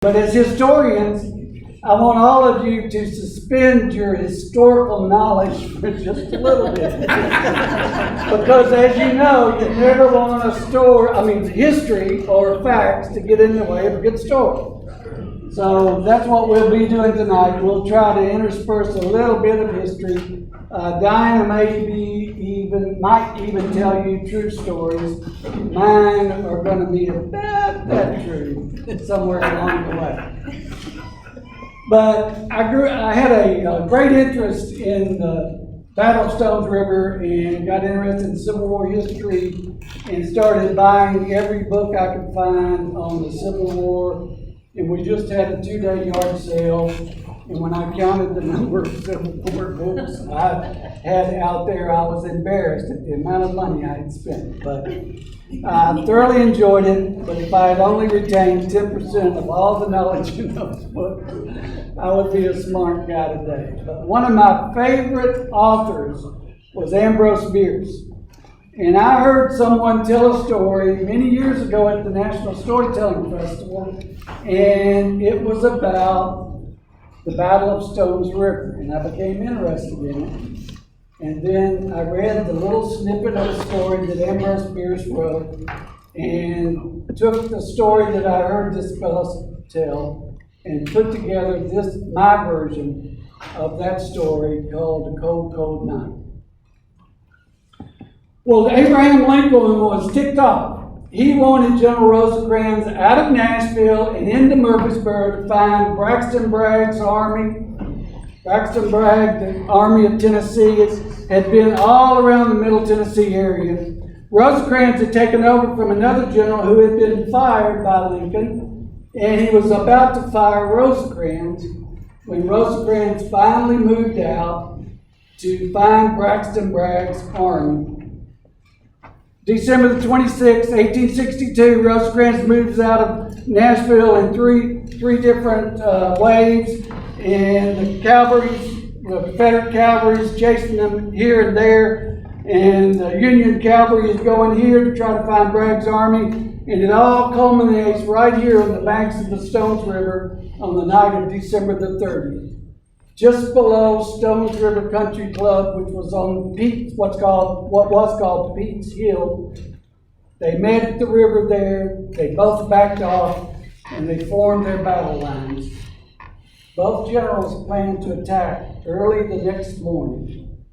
But as historians, I want all of you to suspend your historical knowledge for just a little bit. Because as you know, you never want history or facts to get in the way of a good story. So that's what we'll be doing tonight. We'll try to intersperse a little bit of history. Diana might even tell you true stories. Mine are going to be about that true somewhere along the way. But I had a great interest in the Battle of Stones River and got interested in Civil War history and started buying every book I could find on the Civil War. And we just had a 2-day yard sale. And when I counted the number of Civil War books I had out there, I was embarrassed at the amount of money I had spent. But I thoroughly enjoyed it. But if I had only retained 10% of all the knowledge in those books, I would be a smart guy today. But one of my favorite authors was Ambrose Bierce. And I heard someone tell a story many years ago at the National Storytelling Festival, and it was about the Battle of Stones River, and I became interested in it. And then I read the little snippet of the story that Ambrose Bierce wrote, and took the story that I heard this fellow tell, and put together my version of that story called The Cold, Cold Night. Well, Abraham Lincoln was ticked off. He wanted General Rosecrans out of Nashville and into Murfreesboro to find Braxton Bragg's army. Braxton Bragg, the Army of Tennessee, had been all around the Middle Tennessee area. Rosecrans had taken over from another general who had been fired by Lincoln, and he was about to fire Rosecrans when Rosecrans finally moved out to find Braxton Bragg's army. December the 26th, 1862, Rosecrans moves out of Nashville in three different waves, and the Confederate cavalry is chasing them here and there, and the Union cavalry is going here to try to find Bragg's army, and it all culminates right here on the banks of the Stones River on the night of December the 30th. Just below Stones River Country Club, which was on what was called Pete's Hill. They met at the river there. They both backed off, and they formed their battle lines. Both generals planned to attack early the next morning.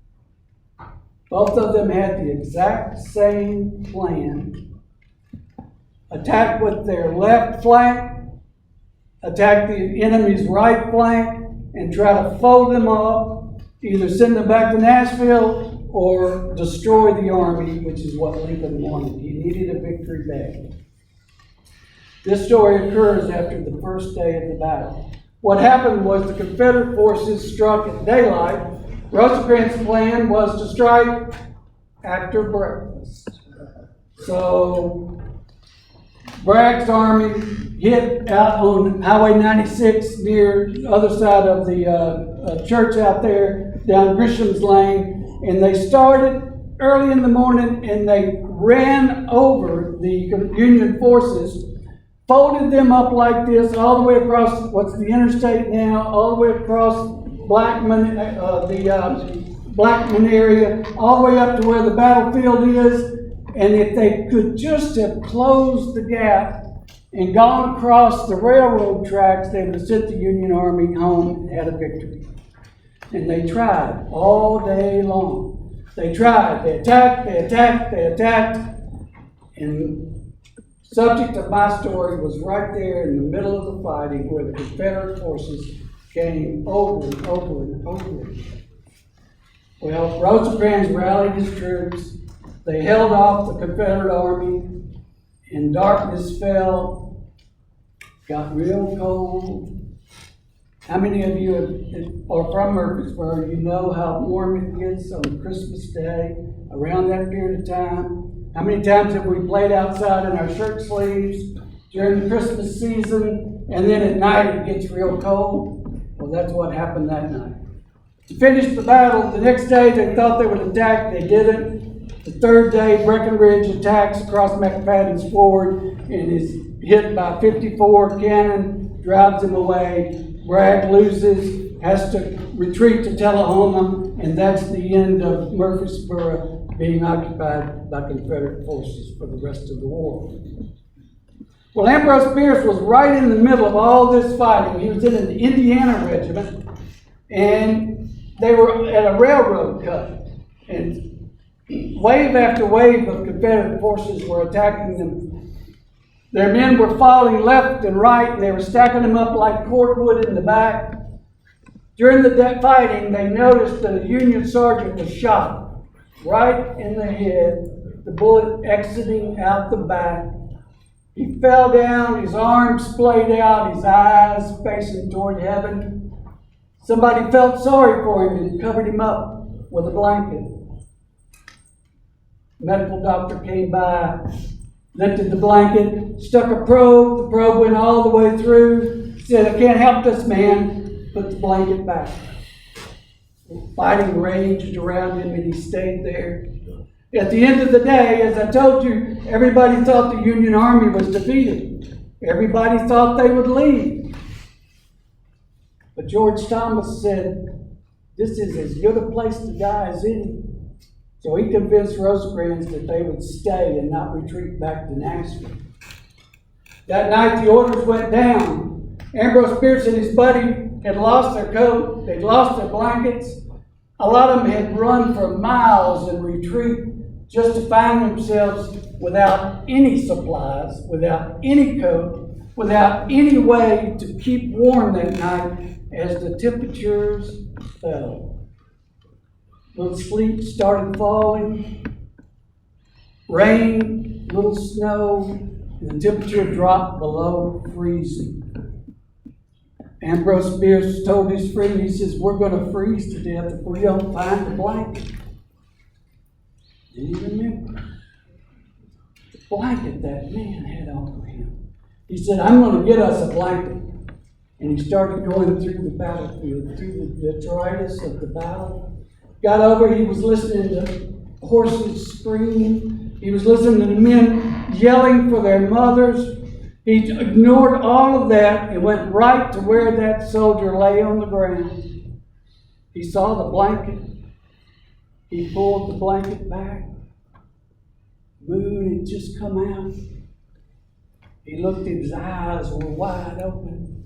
Both of them had the exact same plan. Attack with their left flank, attack the enemy's right flank, and try to fold them up, either send them back to Nashville or destroy the army, which is what Lincoln wanted. He needed a victory badly. This story occurs after the first day of the battle. What happened was the Confederate forces struck at daylight. Rosecrans' plan was to strike after breakfast. So Bragg's army hit out on Highway 96 near the other side of the church out there, down Grisham's Lane, and they started early in the morning and they ran over the Union forces, folded them up like this all the way across what's the interstate now, all the way across Blackman, the Blackman area, all the way up to where the battlefield is. And if they could just have closed the gap and gone across the railroad tracks, they would have sent the Union Army home and had a victory. And they tried all day long. They tried. They attacked. And the subject of my story was right there in the middle of the fighting where the Confederate forces came over and over and over. Well, Rosecrans rallied his troops. They held off the Confederate army, and darkness fell, got real cold. How many of you are from Murfreesboro? You know how warm it gets on Christmas Day, around that period of time. How many times have we played outside in our shirt sleeves during the Christmas season, and then at night it gets real cold? Well, that's what happened that night. To finish the battle, the next day they thought they would attack, they didn't. The third day, Breckinridge attacks across McFadden's Ford and is hit by 54 cannon, drives him away. Bragg loses, has to retreat to Tullahoma, and that's the end of Murfreesboro being occupied by Confederate forces for the rest of the war. Well, Ambrose Bierce was right in the middle of all this fighting. He was in an Indiana regiment, and they were at a railroad cut. And wave after wave of Confederate forces were attacking them. Their men were falling left and right, and they were stacking them up like cordwood in the back. During the fighting, they noticed that a Union sergeant was shot right in the head, the bullet exiting out the back. He fell down, his arms splayed out, his eyes facing toward heaven. Somebody felt sorry for him and covered him up with a blanket. The medical doctor came by, lifted the blanket, stuck a probe. The probe went all the way through. Said, "I can't help this man." Put the blanket back. Fighting raged around him, and he stayed there. At the end of the day, as I told you, everybody thought the Union Army was defeated. Everybody thought they would leave. But George Thomas said, "This is as good a place to die as any." So he convinced Rosecrans that they would stay and not retreat back to Nashville. That night, the orders went down. Ambrose Bierce and his buddy had lost their coat. They'd lost their blankets. A lot of them had run for miles in retreat just to find themselves without any supplies, without any coat, without any way to keep warm that night as the temperatures fell. Little sleet started falling, rain, little snow, and the temperature dropped below freezing. Ambrose Bierce told his friend, he says, "We're going to freeze to death if we don't find a blanket." Did he remember the blanket that man had on him? He said, "I'm going to get us a blanket." And he started going through the battlefield, through the detritus of the battle. Got over, he was listening to horses scream. He was listening to men yelling for their mothers. He ignored all of that and went right to where that soldier lay on the ground. He saw the blanket. He pulled the blanket back. Moon had just come out. He looked, his eyes were wide open.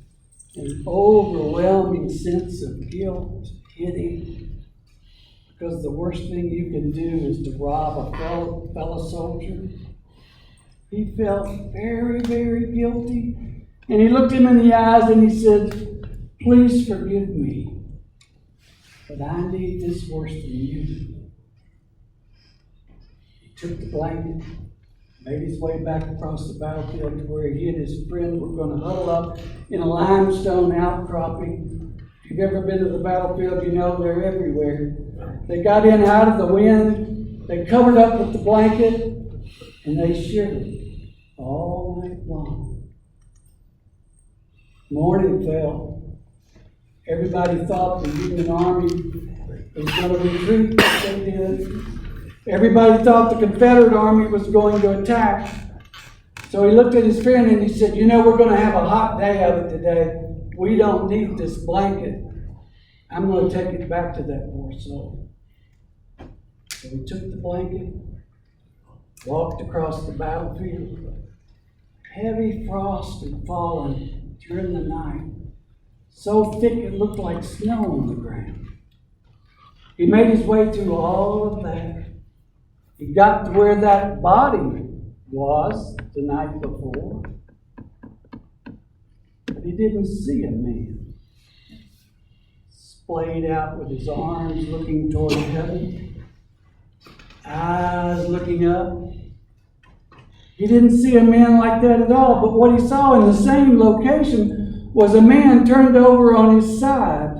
An overwhelming sense of guilt hit him. Because the worst thing you can do is to rob a fellow soldier. He felt very, very guilty. And he looked him in the eyes and he said, "Please forgive me, but I need this worse than you do." He took the blanket, made his way back across the battlefield to where he and his friend were going to huddle up in a limestone outcropping. If you've ever been to the battlefield, you know they're everywhere. They got in out of the wind, they covered up with the blanket, and they shivered all night long. Morning fell. Everybody thought the Union Army was going to retreat, but they did. Everybody thought the Confederate Army was going to attack. So he looked at his friend and he said, "You know, we're going to have a hot day of it today. We don't need this blanket. I'm going to take it back to that poor soul." So he took the blanket, walked across the battlefield. Heavy frost had fallen during the night, so thick it looked like snow on the ground. He made his way through all of that. He got to where that body was the night before, but he didn't see a man. Splayed out with his arms looking toward heaven, eyes looking up. He didn't see a man like that at all, but what he saw in the same location was a man turned over on his side.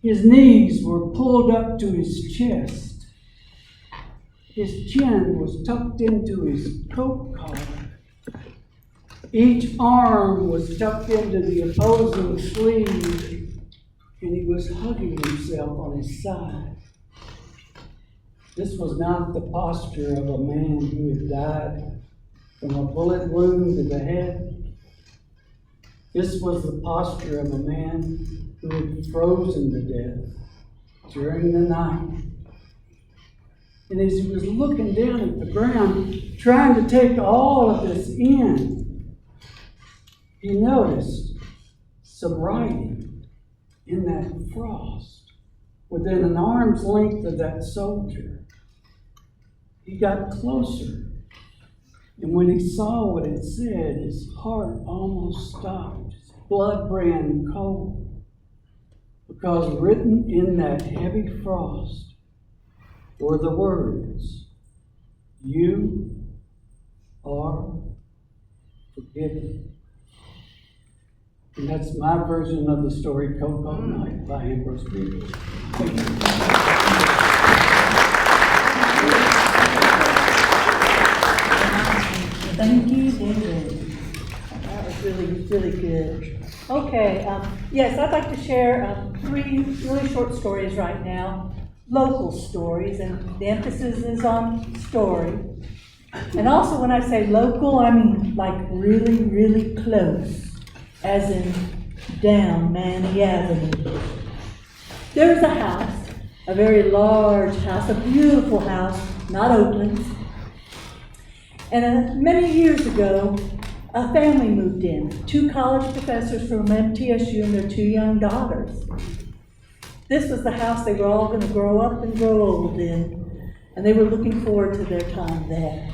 His knees were pulled up to his chest. His chin was tucked into his coat collar. Each arm was tucked into the opposing sleeve, and he was hugging himself on his side. This was not the posture of a man who had died from a bullet wound to the head. This was the posture of a man who had frozen to death during the night. And as he was looking down at the ground, trying to take all of this in, he noticed some writing in that frost within an arm's length of that soldier. He got closer, and when he saw what it said, his heart almost stopped. His blood ran cold, because written in that heavy frost were the words, "You are forgiven." And that's my version of the story, Cocoa Night by Ambrose Bierce. Thank you. Thank you, David. That was really good. Okay, yes, I'd like to share 3 really short stories right now, local stories, and the emphasis is on story. And also when I say local, I mean like really, really close, as in down Manny Avenue. There was a house, a very large house, a beautiful house, not Oakland's. And many years ago, a family moved in, 2 college professors from MTSU and their 2 young daughters. This was the house they were all going to grow up and grow old in, and they were looking forward to their time there.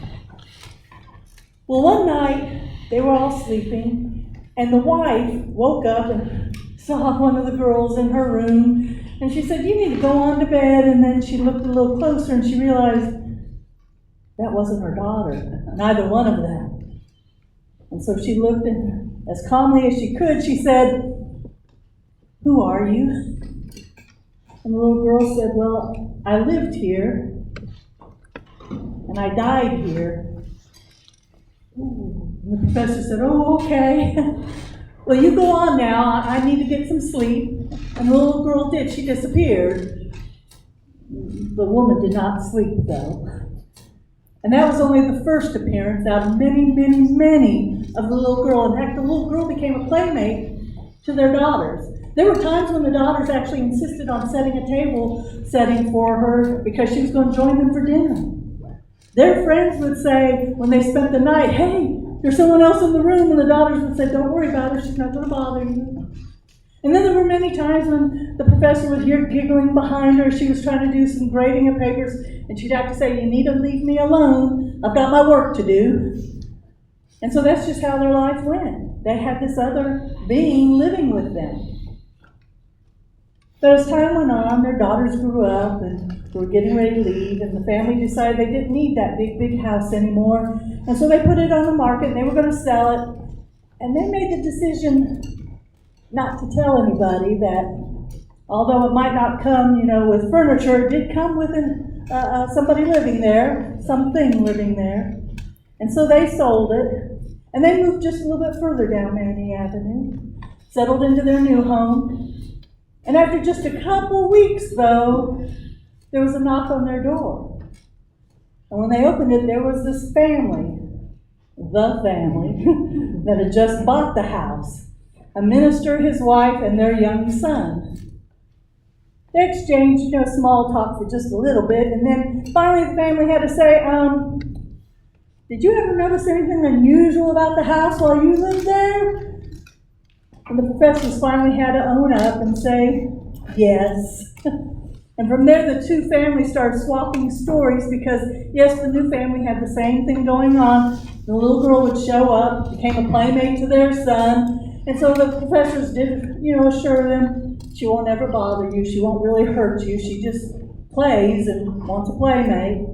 Well, one night, they were all sleeping, and the wife woke up and saw one of the girls in her room, and she said, "You need to go on to bed." And then she looked a little closer, and she realized that wasn't her daughter, neither one of them. And so she looked, and as calmly as she could, she said, "Who are you?" And the little girl said, "Well, I lived here, and I died here." Ooh. And the professor said, "Oh, okay. Well, you go on now. I need to get some sleep." And the little girl did. She disappeared. The woman did not sleep, though. And that was only the first appearance out of many, many, many of the little girl. In fact, the little girl became a playmate to their daughters. There were times when the daughters actually insisted on setting a table setting for her because she was going to join them for dinner. Their friends would say, when they spent the night, "Hey, there's someone else in the room," and the daughters would say, "Don't worry about her, she's not going to bother you." And then there were many times when the professor would hear giggling behind her. She was trying to do some grading of papers, and she'd have to say, "You need to leave me alone. I've got my work to do." And so that's just how their life went. They had this other being living with them. But as time went on, their daughters grew up and were getting ready to leave, and the family decided they didn't need that big house anymore. And so they put it on the market, and they were going to sell it. And they made the decision not to tell anybody that, although it might not come, with furniture, it did come with somebody living there, something living there. And so they sold it, and they moved just a little bit further down Manny Avenue, settled into their new home. And after just a couple weeks, though, there was a knock on their door. And when they opened it, there was this family, the family, that had just bought the house. A minister, his wife, and their young son. They exchanged, small talk for just a little bit, and then finally the family had to say, "Did you ever notice anything unusual about the house while you lived there?" And the professors finally had to own up and say, "Yes." And from there, the 2 families started swapping stories because, yes, the new family had the same thing going on. The little girl would show up, became a playmate to their son. And so the professors did, assure them, "She won't ever bother you. She won't really hurt you. She just plays and wants a playmate."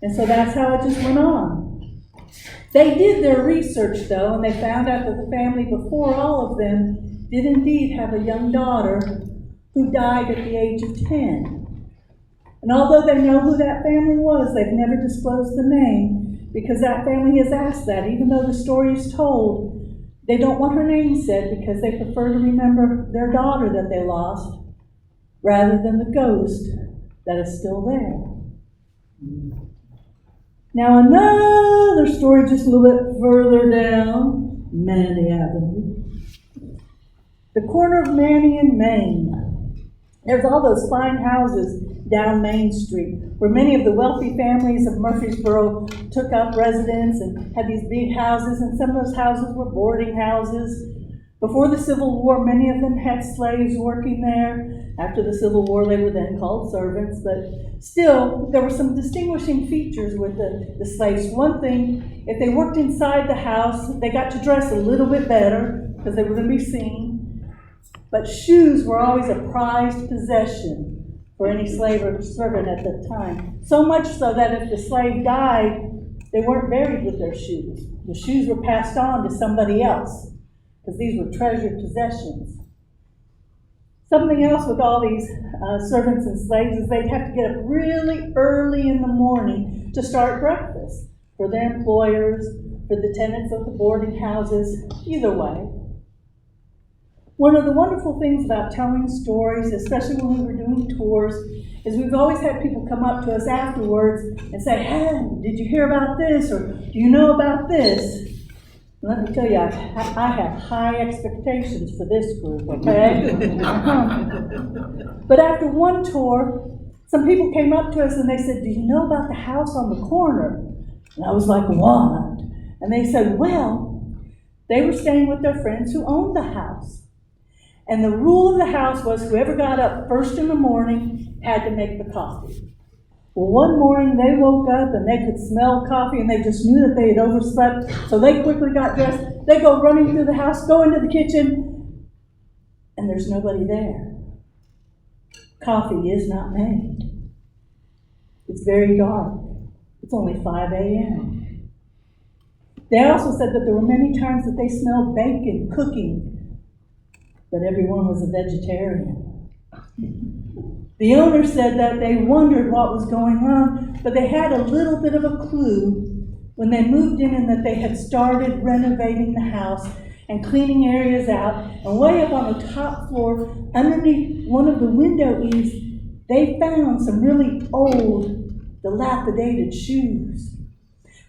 And so that's how it just went on. They did their research, though, and they found out that the family before all of them did indeed have a young daughter who died at the age of 10. And although they know who that family was, they've never disclosed the name because that family has asked that. Even though the story is told, they don't want her name said because they prefer to remember their daughter that they lost rather than the ghost that is still there. Now another story just a little bit further down Manny Avenue. The corner of Manny and Main. There's all those fine houses down Main Street, where many of the wealthy families of Murfreesboro took up residence and had these big houses, and some of those houses were boarding houses. Before the Civil War, many of them had slaves working there. After the Civil War, they were then called servants, but still, there were some distinguishing features with the slaves. One thing, if they worked inside the house, they got to dress a little bit better because they were going to be seen. But shoes were always a prized possession for any slave or servant at that time. So much so that if the slave died, they weren't buried with their shoes. The shoes were passed on to somebody else, because these were treasured possessions. Something else with all these servants and slaves is they'd have to get up really early in the morning to start breakfast for their employers, for the tenants of the boarding houses, either way. One of the wonderful things about telling stories, especially when we were doing tours, is we've always had people come up to us afterwards and say, "Hey, did you hear about this?" or "Do you know about this?" Let me tell you, I have high expectations for this group, okay? But after one tour, some people came up to us and they said, "Do you know about the house on the corner?" And I was like, "What?" And they said, "Well, they were staying with their friends who owned the house. And the rule of the house was whoever got up first in the morning had to make the coffee." Well, one morning they woke up and they could smell coffee and they just knew that they had overslept. So they quickly got dressed. They go running through the house, go into the kitchen, and there's nobody there. Coffee is not made. It's very dark. It's only 5 a.m. They also said that there were many times that they smelled bacon cooking, but everyone was a vegetarian. The owner said that they wondered what was going on, but they had a little bit of a clue when they moved in and that they had started renovating the house and cleaning areas out. And way up on the top floor, underneath one of the window eaves, they found some really old, dilapidated shoes.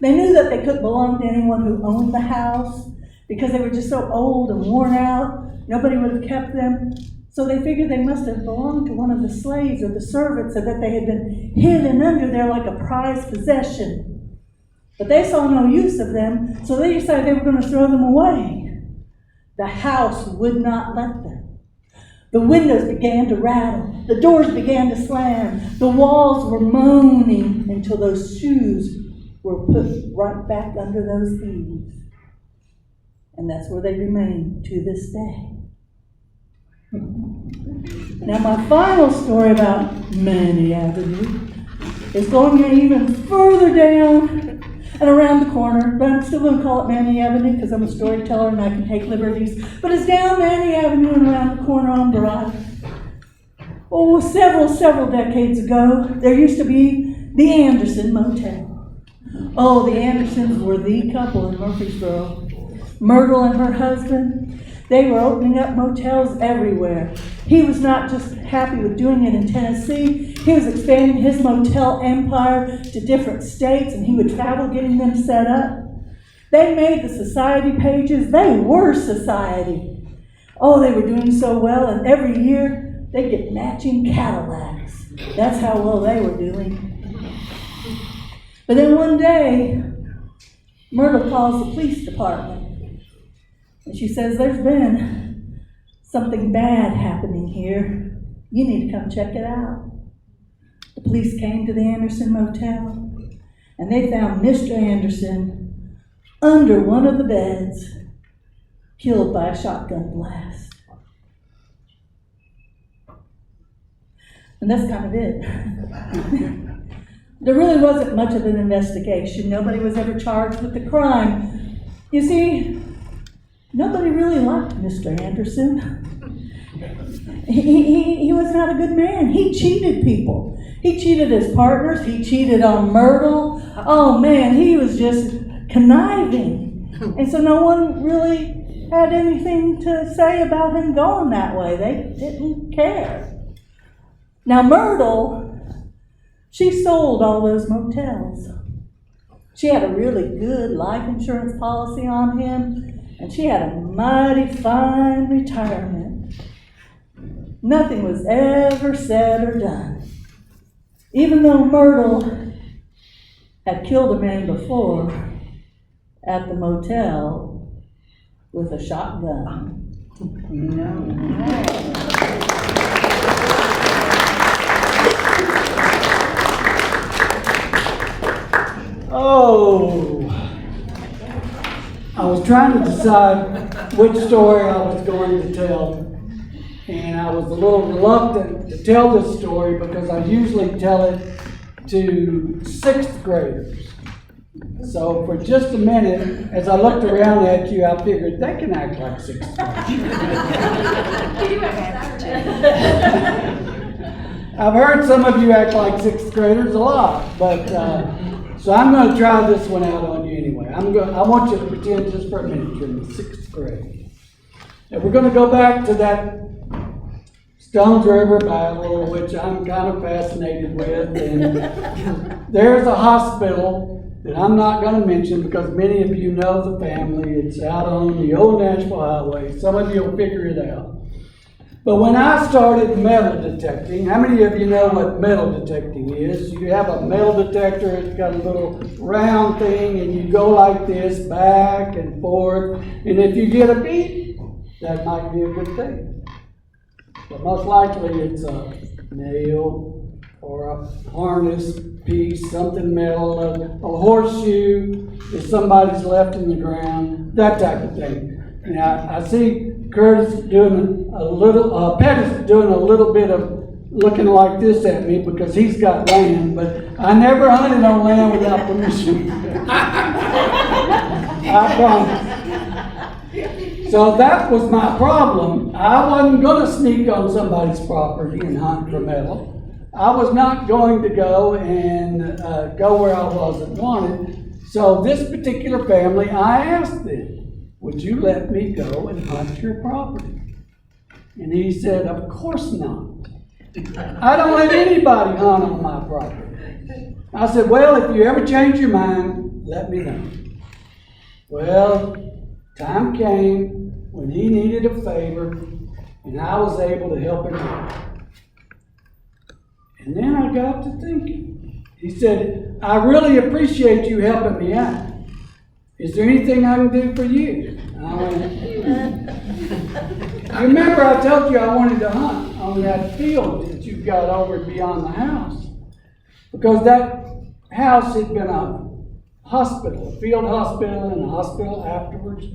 They knew that they couldn't belong to anyone who owned the house because they were just so old and worn out. Nobody would have kept them. So they figured they must have belonged to one of the slaves or the servants, so that they had been hidden under there like a prized possession. But they saw no use of them, so they decided they were going to throw them away. The house would not let them. The windows began to rattle. The doors began to slam. The walls were moaning until those shoes were put right back under those eaves. And that's where they remain to this day. Now, my final story about Manny Avenue is going even further down and around the corner, but I'm still going to call it Manny Avenue because I'm a storyteller and I can take liberties. But it's down Manny Avenue and around the corner on Broad. Oh, several decades ago, there used to be the Anderson Motel. Oh, the Andersons were the couple in Murfreesboro. Myrtle and her husband, they were opening up motels everywhere. He was not just happy with doing it in Tennessee, he was expanding his motel empire to different states, and he would travel getting them set up. They made the society pages. They were society. Oh, they were doing so well, and every year they'd get matching Cadillacs. That's how well they were doing. But then one day, Myrtle calls the police department. And she says, "There's been something bad happening here. You need to come check it out." The police came to the Anderson Motel, and they found Mr. Anderson under one of the beds, killed by a shotgun blast. And that's kind of it. There really wasn't much of an investigation. Nobody was ever charged with the crime. You see, nobody really liked Mr. Anderson. He was not a good man. He cheated people. He cheated his partners. He cheated on Myrtle. Oh man, he was just conniving. And so no one really had anything to say about him going that way. They didn't care. Now Myrtle, she sold all those motels. She had a really good life insurance policy on him, and she had a mighty fine retirement. Nothing was ever said or done. Even though Myrtle had killed a man before at the motel with a shotgun. Oh, I was trying to decide which story I was going to tell, and I was a little reluctant to tell this story because I usually tell it to sixth graders. So for just a minute, as I looked around at you, I figured they can act like sixth graders. I've heard some of you act like sixth graders a lot, but so I'm going to try this one out on you anyway. I want you to pretend just for a minute you're in the sixth grade. And we're going to go back to that Stones River Battle, which I'm kind of fascinated with. And there's a hospital that I'm not going to mention because many of you know the family. It's out on the old Nashville Highway. Some of you will figure it out. But when I started metal detecting, how many of you know what metal detecting is? You have a metal detector, it's got a little round thing, and you go like this, back and forth. And if you get a beep, that might be a good thing. But most likely it's a nail or a harness piece, something metal, a horseshoe that somebody's left in the ground, that type of thing. Now, I see Curtis doing a little, Pettis doing a little bit of looking like this at me because he's got land, but I never hunted on land without permission. I promise. So that was my problem. I wasn't going to sneak on somebody's property and hunt for metal. I was not going to go and go where I wasn't wanted. So this particular family, I asked them, would you let me go and hunt your property? And he said, of course not. I don't let anybody hunt on my property. I said, well, if you ever change your mind, let me know. Well, time came when he needed a favor, and I was able to help him out. And then I got to thinking. He said, I really appreciate you helping me out. Is there anything I can do for you? And I went, you remember I told you I wanted to hunt on that field that you've got over beyond the house. Because that house had been a hospital, a field hospital and a hospital afterwards.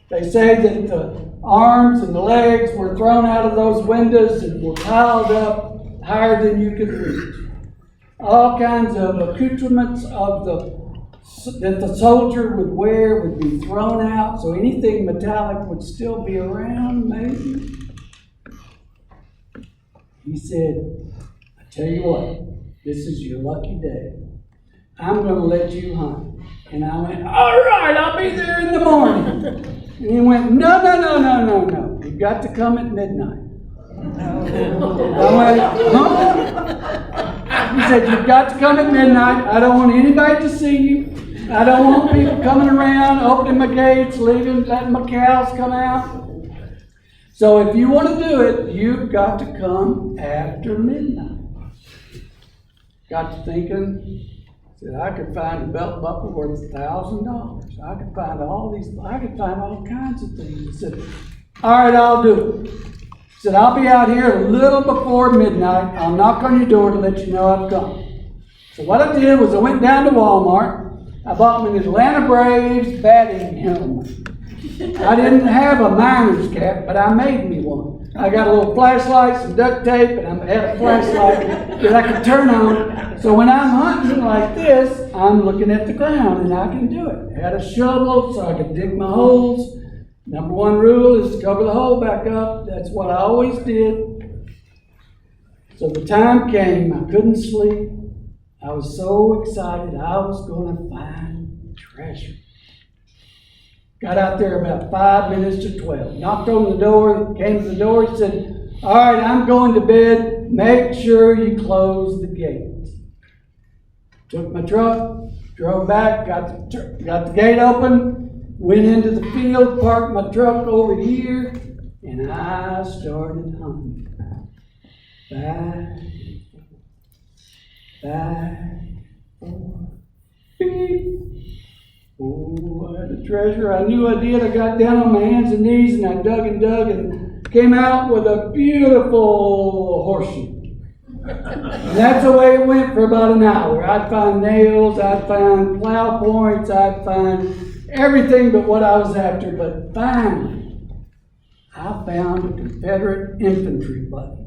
They say that the arms and the legs were thrown out of those windows and were piled up higher than you could reach. All kinds of accoutrements of that the soldier would wear would be thrown out, so anything metallic would still be around, maybe. He said, I tell you what, this is your lucky day. I'm going to let you hunt. And I went, all right, I'll be there in the morning. And he went, no. You've got to come at midnight. I went, huh? He said, you've got to come at midnight. I don't want anybody to see you. I don't want people coming around, opening my gates, letting my cows come out. So if you want to do it, you've got to come after midnight. Got to thinking, said I could find a belt buckle worth $1,000. I could find all kinds of things. He said, all right, I'll do it. He said, I'll be out here a little before midnight. I'll knock on your door to let you know I've come. So what I did was I went down to Walmart. I bought me an Atlanta Braves batting helmet. I didn't have a miner's cap, but I made me one. I got a little flashlight, some duct tape, and I had a flashlight that I could turn on. So when I'm hunting like this, I'm looking at the ground, and I can do it. I had a shovel so I could dig my holes. Number one rule is to cover the hole back up. That's what I always did. So the time came, I couldn't sleep. I was so excited I was going to find treasure. Got out there about 5 minutes to 12. Knocked on the door, came to the door, and said, all right, I'm going to bed. Make sure you close the gates. Took my truck, drove back, got the gate open, went into the field, parked my truck over here, and I started hunting. back, forth, beep. Oh, I had a treasure. I knew I did. I got down on my hands and knees and I dug and came out with a beautiful horseshoe. And that's the way it went for about an hour. I'd find nails, I'd find plow points, I'd find everything but what I was after. But finally, I found a Confederate infantry button.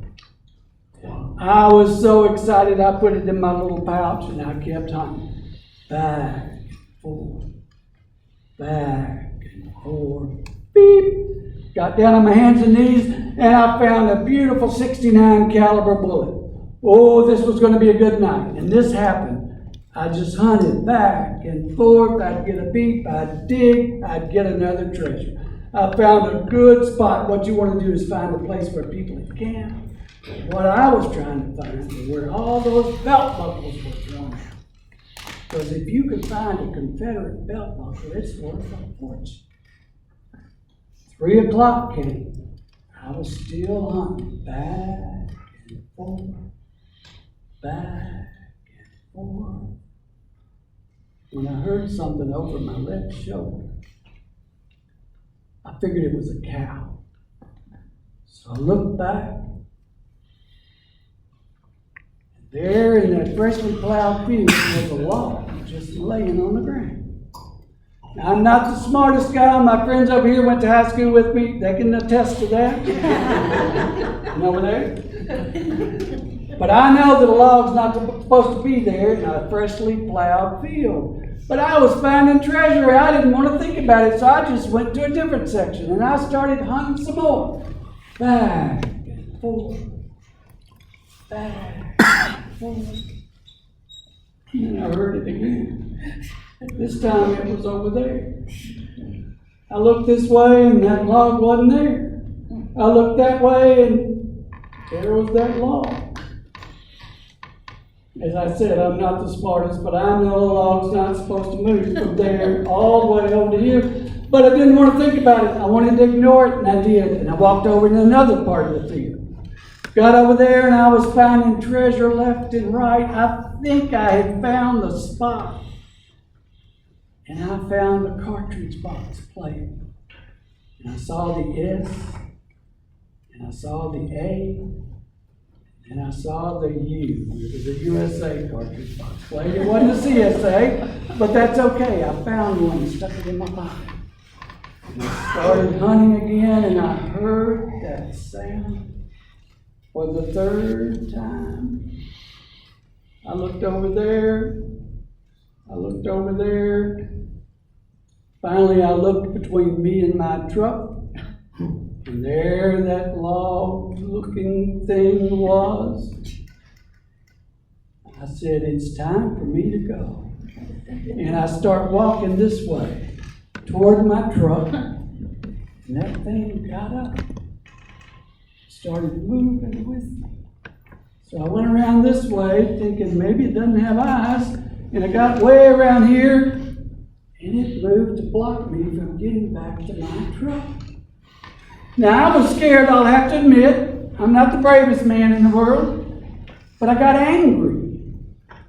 I was so excited, I put it in my little pouch and I kept hunting. Back, forth, back and forth. Beep. Got down on my hands and knees and I found a beautiful 69 caliber bullet. Oh, this was going to be a good night. And this happened. I just hunted back and forth. I'd get a beep, I'd dig, I'd get another treasure. I found a good spot. What you want to do is find a place where people can camp. What I was trying to find was where all those belt buckles were thrown out. Because if you could find a Confederate belt buckle, it's worth a fortune. 3 o'clock came. I was still hunting back and forth, back and forth. When I heard something over my left shoulder, I figured it was a cow. So I looked back. And there in that freshly plowed field was a log just laying on the ground. Now, I'm not the smartest guy. My friends over here went to high school with me. They can attest to that. And over there. But I know that a log's not supposed to be there in a freshly plowed field. But I was finding treasure. I didn't want to think about it, so I just went to a different section and I started hunting some more. Back and forth. Back and forth. And I heard it again. This time it was over there. I looked this way and that log wasn't there. I looked that way and there was that log. As I said, I'm not the smartest, but I know a log's not supposed to move from there all the way over to here. But I didn't want to think about it. I wanted to ignore it, and I did. And I walked over to another part of the field. Got over there, and I was finding treasure left and right. I think I had found the spot. And I found a cartridge box plate. And I saw the S, and I saw the A, and I saw the U. It was a USA cartridge box plate. It wasn't a CSA, but that's okay. I found one and stuck it in my pocket. And I started hunting again, and I heard that sound for the third time. I looked over there. I looked over there. Finally, I looked between me and my truck. And there that log-looking thing was. I said, it's time for me to go. And I start walking this way toward my truck. And that thing got up. Started moving with me. So I went around this way thinking maybe it doesn't have eyes. And I got way around here. And it moved to block me from getting back to my truck. Now, I was scared, I'll have to admit. I'm not the bravest man in the world. But I got angry.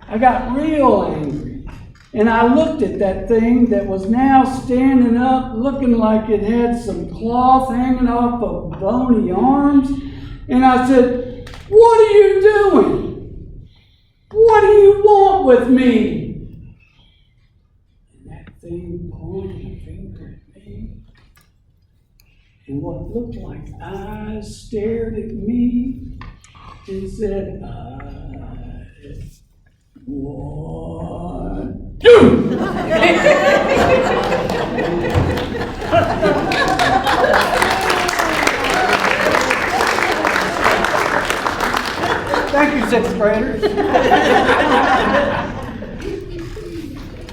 I got real angry. And I looked at that thing that was now standing up, looking like it had some cloth hanging off of bony arms. And I said, what are you doing? What do you want with me? And that thing pointed a finger at me. And what looked like eyes stared at me and said, what? Thank you, sixth graders.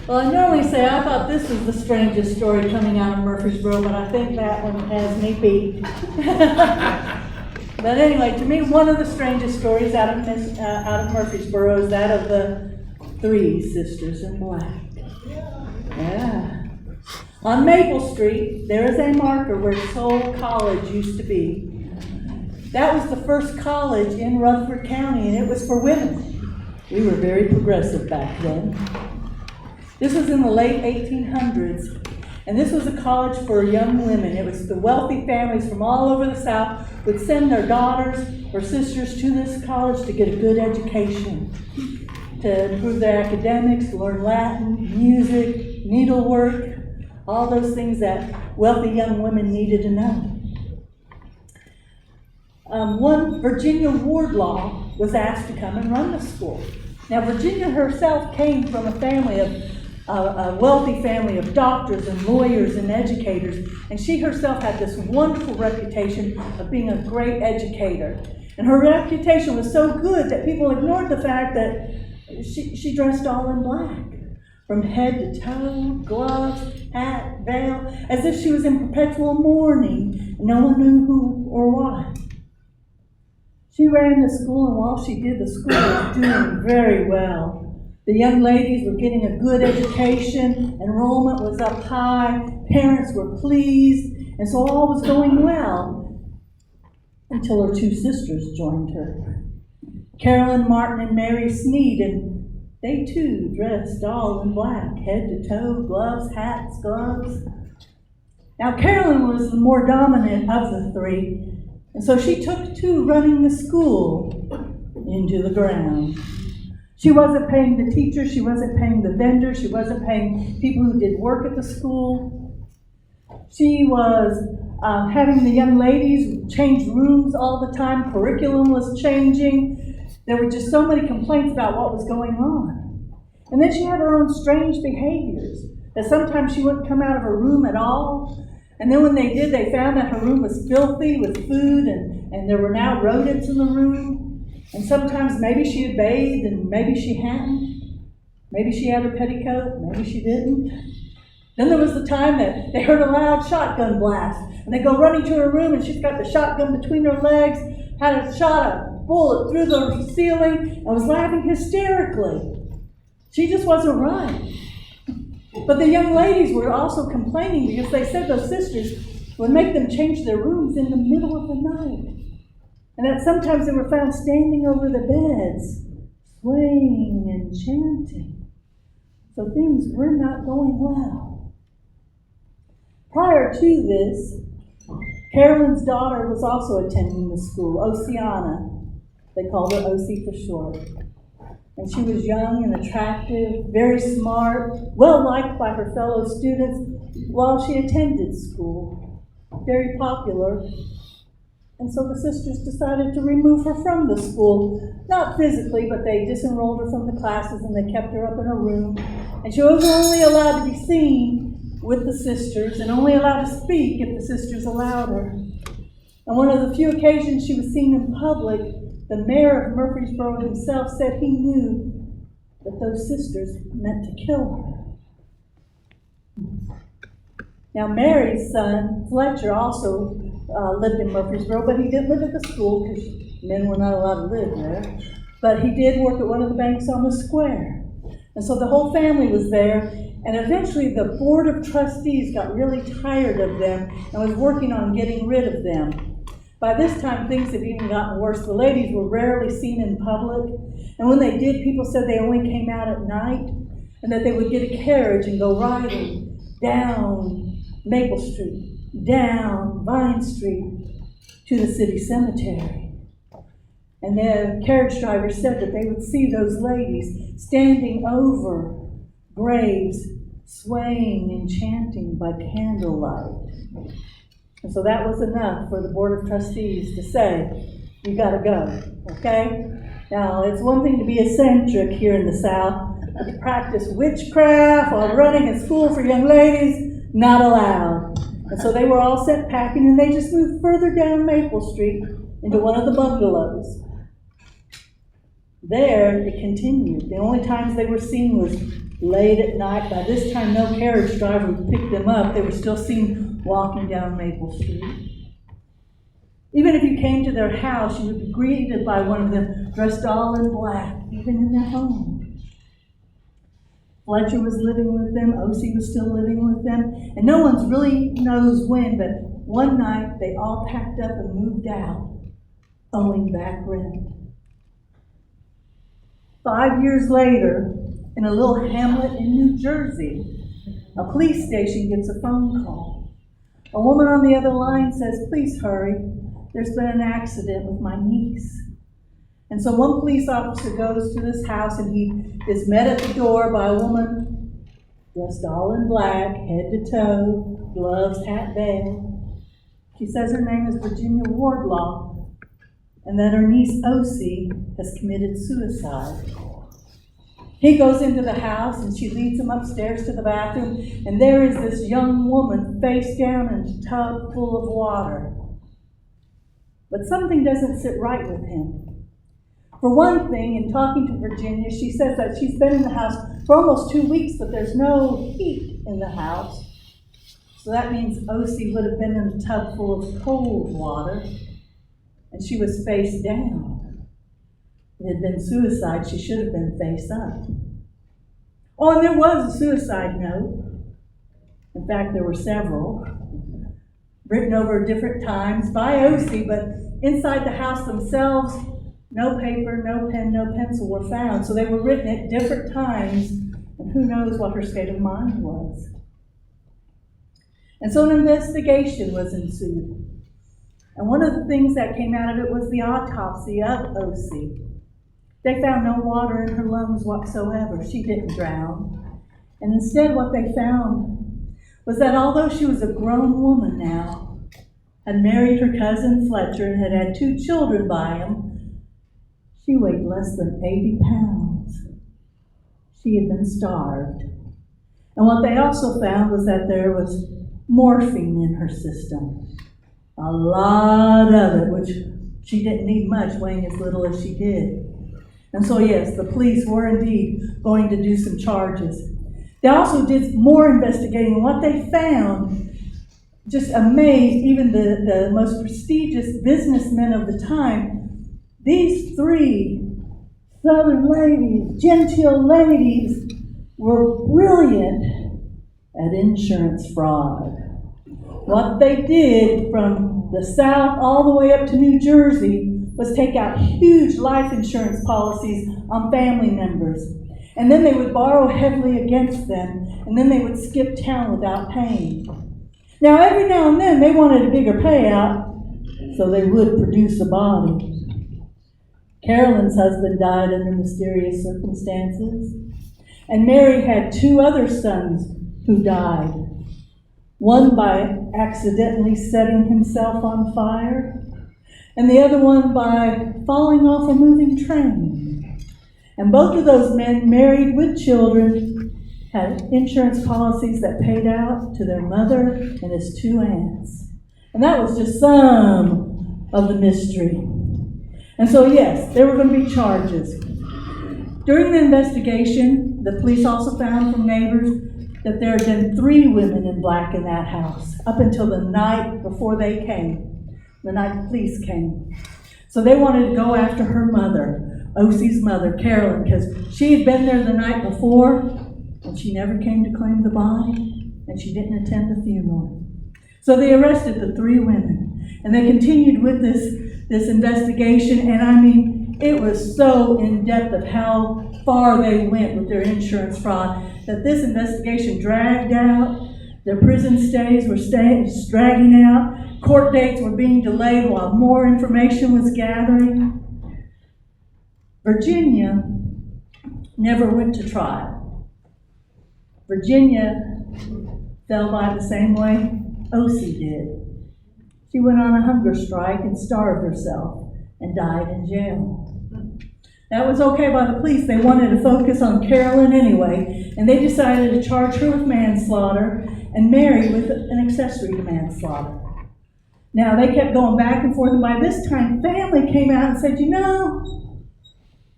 Well, I normally say I thought this was the strangest story coming out of Murfreesboro, but I think that one has me beat. But anyway, to me, one of the strangest stories out of Murfreesboro is that of the three sisters in black. Yeah. On Maple Street, there is a marker where Soul College used to be. That was the first college in Rutherford County, and it was for women. We were very progressive back then. This was in the late 1800s, and this was a college for young women. It was the wealthy families from all over the South would send their daughters or sisters to this college to get a good education, to improve their academics, learn Latin, music, needlework, all those things that wealthy young women needed to know. One Virginia Wardlaw was asked to come and run the school. Now, Virginia herself came from a wealthy family of doctors and lawyers and educators, and she herself had this wonderful reputation of being a great educator. And her reputation was so good that people ignored the fact that she dressed all in black, from head to toe, gloves, hat, veil, as if she was in perpetual mourning, and no one knew who or why. She ran the school, and while she did, the school was doing very well. The young ladies were getting a good education, enrollment was up high, parents were pleased, and so all was going well until her two sisters joined her. Carolyn Martin and Mary Sneed, and they too dressed all in black, head to toe, gloves, hats, gloves. Now Carolyn was the more dominant of the three, and so she took to running the school into the ground. She wasn't paying the teachers, she wasn't paying the vendors, she wasn't paying people who did work at the school. She was having the young ladies change rooms all the time, curriculum was changing. There were just so many complaints about what was going on. And then she had her own strange behaviors, that sometimes she wouldn't come out of her room at all. And then when they did, they found that her room was filthy with food, and there were now rodents in the room. And sometimes maybe she had bathed and maybe she hadn't. Maybe she had her petticoat, maybe she didn't. Then there was the time that they heard a loud shotgun blast, and they go running to her room, and she's got the shotgun between her legs, had shot a bullet through the ceiling, and was laughing hysterically. She just wasn't right. But the young ladies were also complaining because they said those sisters would make them change their rooms in the middle of the night. And that sometimes they were found standing over the beds, swaying and chanting. So things were not going well. Prior to this, Carolyn's daughter was also attending the school, Oceana. They called her OC for short. And she was young and attractive, very smart, well liked by her fellow students while she attended school. Very popular. And so the sisters decided to remove her from the school. Not physically, but they disenrolled her from the classes and they kept her up in her room. And she was only allowed to be seen with the sisters and only allowed to speak if the sisters allowed her. On one of the few occasions she was seen in public, the mayor of Murfreesboro himself said he knew that those sisters meant to kill her. Now Mary's son, Fletcher, also lived in Murfreesboro, but he didn't live at the school because men were not allowed to live there. But he did work at one of the banks on the square. And so the whole family was there, and eventually the board of trustees got really tired of them and was working on getting rid of them. By this time, things had even gotten worse. The ladies were rarely seen in public, and when they did, people said they only came out at night, and that they would get a carriage and go riding down Maple Street, down Vine Street to the city cemetery. And the carriage driver said that they would see those ladies standing over graves, swaying and chanting by candlelight. And so that was enough for the Board of Trustees to say, you gotta go, okay? Now, it's one thing to be eccentric here in the South, but to practice witchcraft while running a school for young ladies, not allowed. And so they were all sent packing, and they just moved further down Maple Street into one of the bungalows. There, it continued. The only times they were seen was late at night. By this time, no carriage driver would pick them up. They were still seen walking down Maple Street. Even if you came to their house, you would be greeted by one of them dressed all in black, even in their home. Fletcher was living with them, O.C. was still living with them, and no one really knows when, but one night they all packed up and moved out. owing back rent. 5 years later, in a little hamlet in New Jersey, a police station gets a phone call. A woman on the other line says, "Please hurry. There's been an accident with my niece." And so one police officer goes to this house, and he is met at the door by a woman dressed all in black, head to toe, gloves, hat, veil. She says her name is Virginia Wardlaw, and that her niece Osie has committed suicide. He goes into the house, and she leads him upstairs to the bathroom, and there is this young woman face down in a tub full of water. But something doesn't sit right with him. For one thing, in talking to Virginia, she says that she's been in the house for almost 2 weeks, but there's no heat in the house. So that means Osie would have been in a tub full of cold water, and she was face down. If it had been suicide, she should have been face up. Oh, and there was a suicide note. In fact, there were several, written over different times by Osie, but inside the house themselves, no paper, no pen, no pencil were found. So they were written at different times, and who knows what her state of mind was. And so an investigation was ensued. And one of the things that came out of it was the autopsy of Osie. They found no water in her lungs whatsoever. She didn't drown. And instead what they found was that although she was a grown woman now, had married her cousin Fletcher and had had 2 children by him, she weighed less than 80 pounds. She had been starved. And what they also found was that there was morphine in her system. A lot of it, which she didn't need much, weighing as little as she did. And so yes, the police were indeed going to do some charges. They also did more investigating. What they found just amazed even the most prestigious businessmen of the time. These 3 Southern ladies, genteel ladies, were brilliant at insurance fraud. What they did from the South all the way up to New Jersey was take out huge life insurance policies on family members. And then they would borrow heavily against them, and then they would skip town without paying. Now, every now and then, they wanted a bigger payout, so they would produce a body. Carolyn's husband died under mysterious circumstances, and Mary had 2 other sons who died. One by accidentally setting himself on fire, and the other one by falling off a moving train. And both of those men, married with children, had insurance policies that paid out to their mother and his 2 aunts. And that was just some of the mystery. And so yes, there were going to be charges. During the investigation, the police also found from neighbors that there had been 3 women in black in that house up until the night before they came, the night the police came. So they wanted to go after her mother, Osie's mother, Carolyn, because she had been there the night before, and she never came to claim the body, and she didn't attend the funeral. So they arrested the 3 women, and they continued with this investigation, and I mean, it was so in-depth of how far they went with their insurance fraud that this investigation dragged out. Their prison stays were dragging out. Court dates were being delayed while more information was gathering. Virginia never went to trial. Virginia fell by the same way Osie did. She went on a hunger strike and starved herself and died in jail. That was okay by the police. They wanted to focus on Carolyn anyway, and they decided to charge her with manslaughter and Mary with an accessory to manslaughter. Now, they kept going back and forth, and by this time, family came out and said,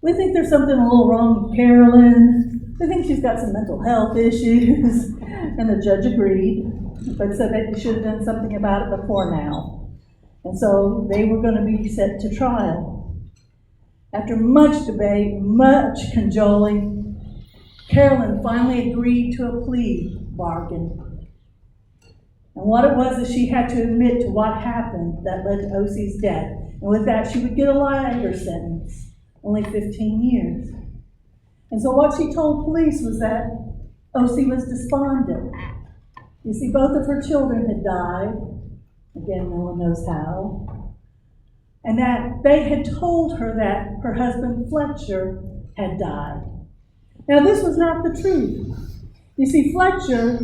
we think there's something a little wrong with Carolyn. We think she's got some mental health issues. And the judge agreed, but said that you should have done something about it before now. And so they were going to be set to trial. After much debate, much cajoling, Carolyn finally agreed to a plea bargain. And what it was is she had to admit to what happened that led to Osie's death. And with that, she would get a lighter sentence, only 15 years. And so what she told police was that O.C. was despondent. You see, both of her children had died. Again, no one knows how. And that they had told her that her husband Fletcher had died. Now, this was not the truth. You see, Fletcher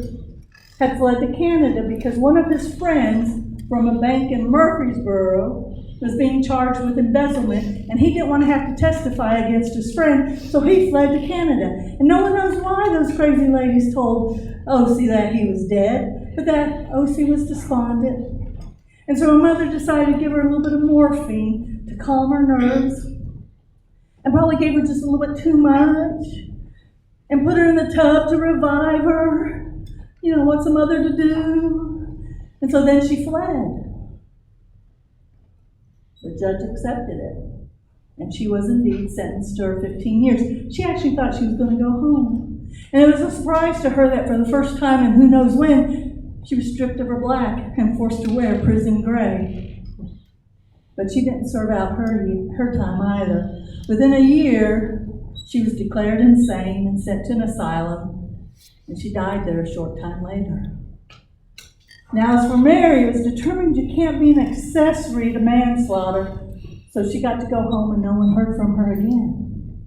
had fled to Canada because one of his friends from a bank in Murfreesboro was being charged with embezzlement, and he didn't want to have to testify against his friend, so he fled to Canada. And no one knows why those crazy ladies told O.C. that he was dead, but that O.C. was despondent. And so her mother decided to give her a little bit of morphine to calm her nerves, and probably gave her just a little bit too much, and put her in the tub to revive her. You know, what's a mother to do? And so then she fled. The judge accepted it, and she was indeed sentenced to her 15 years. She actually thought she was going to go home. And it was a surprise to her that for the first time in who knows when, she was stripped of her black and forced to wear prison gray. But she didn't serve out her time either. Within a year, she was declared insane and sent to an asylum, and she died there a short time later. Now, as for Mary, it was determined you can't be an accessory to manslaughter, so she got to go home and no one heard from her again.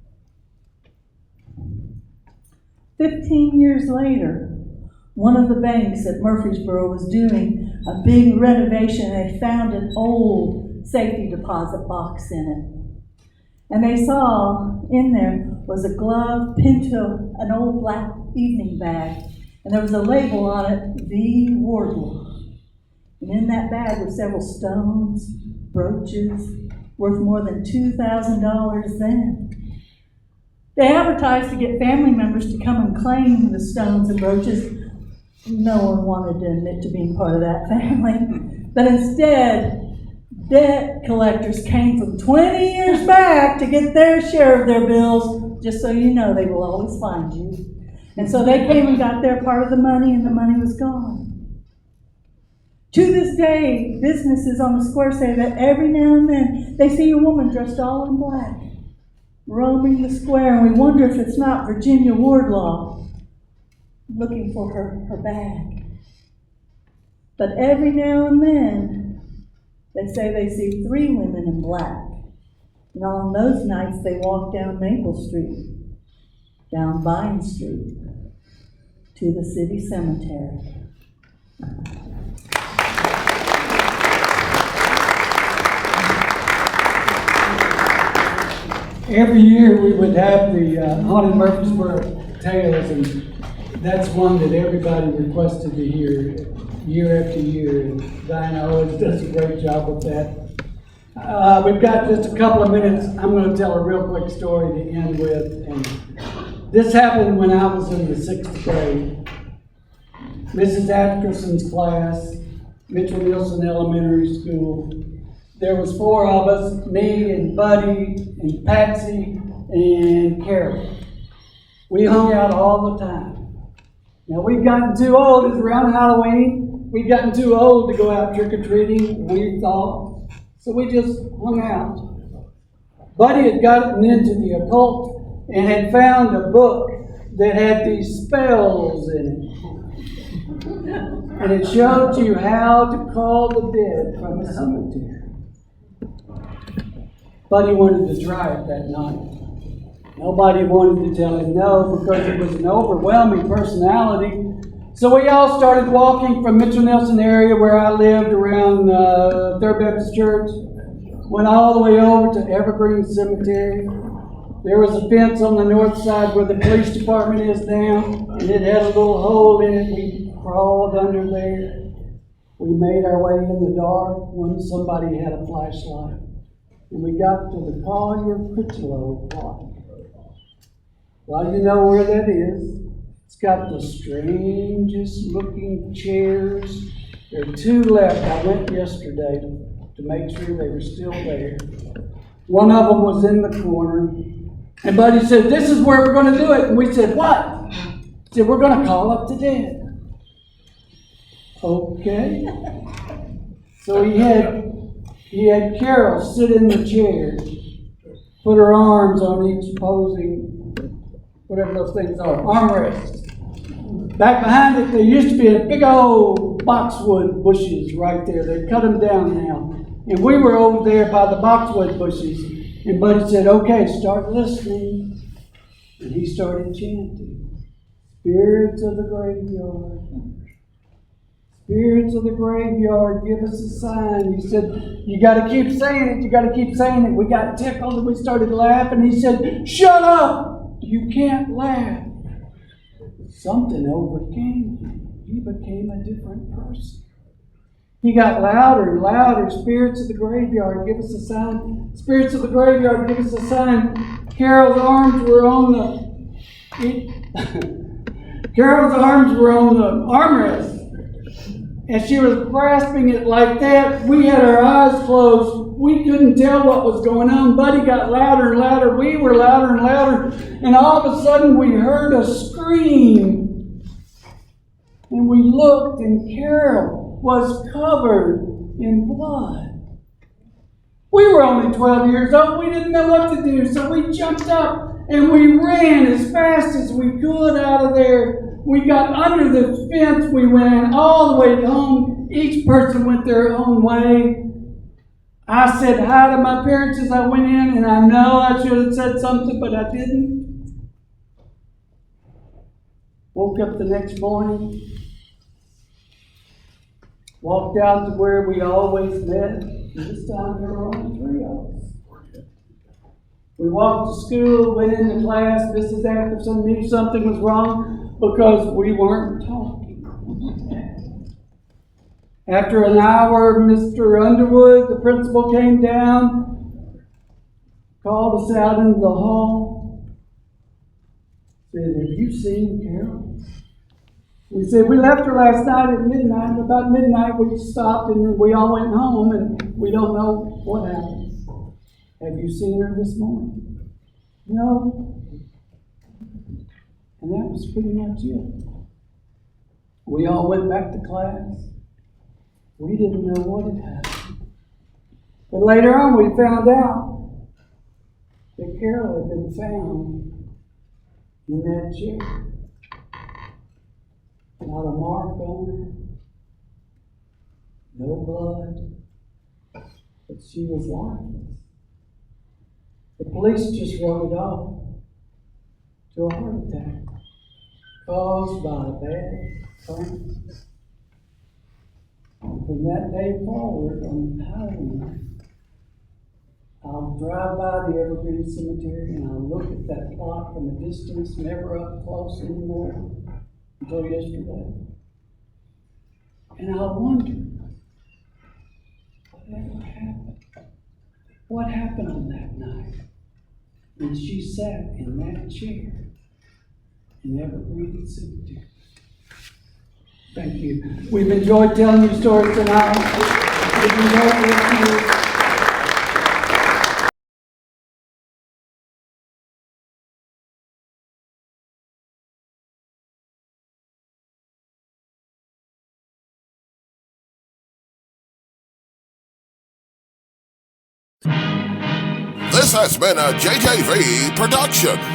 15 years later, one of the banks at Murfreesboro was doing a big renovation, and they found an old safety deposit box in it. And they saw in there was a glove pinned to an old black evening bag. And there was a label on it, V. Wardlaw. And in that bag were several stones, brooches, worth more than $2,000 then. They advertised to get family members to come and claim the stones and brooches. No one wanted to admit to being part of that family. But instead, debt collectors came from 20 years back to get their share of their bills. Just so you know, they will always find you. And so they came and got their part of the money, and the money was gone. To this day, businesses on the square say that every now and then they see a woman dressed all in black roaming the square, and we wonder if it's not Virginia Wardlaw looking for her bag. But every now and then they say they see 3 women in black. And on those nights they walk down Maple Street, down Vine Street, to the city cemetery. Every year we would have the Haunted Murfreesboro Tales, and that's one that everybody requested to hear year after year, and Diana always does a great job with that. We've got just a couple of minutes. I'm going to tell a real quick story to end with. And this happened when I was in the 6th grade. Mrs. Atkinson's class, Mitchell Nielsen Elementary School. There was 4 of us, me and Buddy and Patsy and Carol. We hung out all the time. Now we've gotten too old. It's around Halloween. We've gotten too old to go out trick-or-treating, we thought. So we just hung out. Buddy had gotten into the occult and had found a book that had these spells in it. And it showed you how to call the dead from the cemetery. Buddy wanted to try it that night. Nobody wanted to tell him no because it was an overwhelming personality. So we all started walking from Mitchell Nelson area where I lived around Third Baptist Church. Went all the way over to Evergreen Cemetery. There was a fence on the north side where the police department is now, and it had a little hole in it. We crawled under there. We made our way in the dark when somebody had a flashlight. And we got to the Collier Critchlow plot. Well, you know where that is. It's got the strangest looking chairs. There are 2 left. I went yesterday to make sure they were still there. One of them was in the corner. And Buddy said, "This is where we're going to do it." And we said, "What?" He said, "We're going to call up the dead." Okay. So he had He had Carol sit in the chair, put her arms on each opposing, whatever those things are, armrests. Back behind it, there used to be a big old boxwood bushes right there. They cut them down now. And we were over there by the boxwood bushes. And Buddy said, okay, start listening. And he started chanting, spirits of the graveyard. Spirits of the graveyard, give us a sign. He said, you got to keep saying it. You got to keep saying it. We got tickled and we started laughing. He said, shut up. You can't laugh. Something overcame him. He became a different person. He got louder and louder. Spirits of the graveyard, give us a sign. Spirits of the graveyard, give us a sign. Carol's arms were on the armrest. And she was grasping it like that. We had our eyes closed. We couldn't tell what was going on. Buddy got louder and louder. We were louder and louder. And all of a sudden we heard a scream. And we looked and Carol was covered in blood. We were only 12 years old. We didn't know what to do. So we jumped up and we ran as fast as we could out of there. We got under the fence. We ran all the way home. Each person went their own way. I said hi to my parents as I went in, and I know I should have said something, but I didn't. Woke up the next morning. Walked out to where we always met. This time there were only 3 of us. We walked to school, went into class. Mrs. Atkinson knew something was wrong because we weren't talking. After an hour, Mr. Underwood, the principal, came down, called us out into the hall, said, have you seen Carol? We said, we left her last night at midnight. About midnight, we stopped and then we all went home and we don't know what happened. Have you seen her this morning? No. And that was pretty much it. We all went back to class. We didn't know what had happened. But later on, we found out that Carol had been found in that chair. Not a mark on her. No blood. But she was lifeless. The police just wrote it off to a heart attack caused by a bad crime. And from that day forward, on Halloween, I'll drive by the Evergreen Cemetery and I'll look at that plot from a distance, never up close anymore until yesterday. And I'll wonder, whatever happened? What happened on that night when she sat in that chair in Evergreen Cemetery? Thank you. We've enjoyed telling you stories tonight. We've enjoyed listening. This has been a JJV production.